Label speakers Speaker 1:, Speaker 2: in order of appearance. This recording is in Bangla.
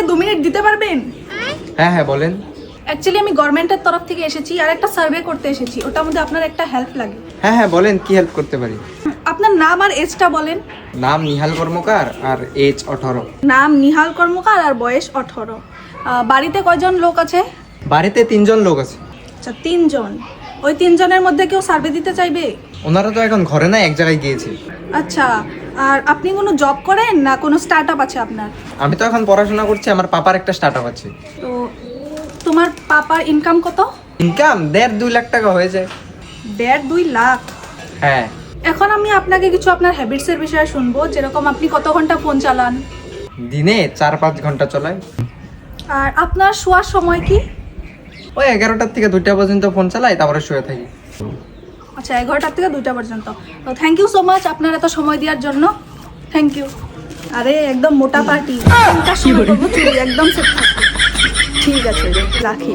Speaker 1: 2 মিনিট দিতে পারবেন?
Speaker 2: হ্যাঁ হ্যাঁ বলেন।
Speaker 1: অ্যাকচুয়ালি আমি গভর্নমেন্টের তরফ থেকে এসেছি আর একটা সার্ভে করতে এসেছি, ওটার মধ্যে আপনার একটা হেল্প লাগে।
Speaker 2: হ্যাঁ হ্যাঁ বলেন, কি হেল্প করতে পারি?
Speaker 1: আপনার নাম আর এজটা বলেন।
Speaker 2: নাম নিহাল কর্মকার আর এজ 18।
Speaker 1: নাম নিহাল কর্মকার আর বয়স 18। বাড়িতে কয়জন লোক আছে?
Speaker 2: বাড়িতে 3 জন লোক আছে।
Speaker 1: আচ্ছা 3 জন। ওই 3 জনের মধ্যে কেউ সার্ভে দিতে চাইবে?
Speaker 2: ওনারা তো এখন ঘরে নাই, এক জায়গায় গিয়েছে।
Speaker 1: আচ্ছা, আর আপনি কোনো জব করেন না কোনো স্টার্ট আপ আছে আপনার?
Speaker 2: আমি তো এখন পড়াশোনা করছি, আমার পাপার একটা স্টার্ট আপ আছে।
Speaker 1: তো তোমার পাপার ইনকাম কত?
Speaker 2: ইনকাম 1.5-2 লাখ টাকা হয়ে যায়।
Speaker 1: 1.5-2 লাখ?
Speaker 2: হ্যাঁ।
Speaker 1: এখন আমি আপনাকে কিছু আপনার হ্যাবিটসের বিষয়ে শুনবো, যেরকম আপনি কত ঘন্টা ফোন চালান?
Speaker 2: দিনে 4-5 ঘন্টা চলাই।
Speaker 1: আর আপনার শোয়ার সময় কি?
Speaker 2: ওই 11টার থেকে 2টা পর্যন্ত ফোন চালাই, তারপরে শুয়ে থাকি।
Speaker 1: আচ্ছা 11টার থেকে 2টা পর্যন্ত। তো থ্যাংক ইউ সো মাচ আপনার এত সময় দেওয়ার জন্য। Thank you. আরে একদম মোটা পার্টি, একদম সেট। ঠিক আছে রাখি।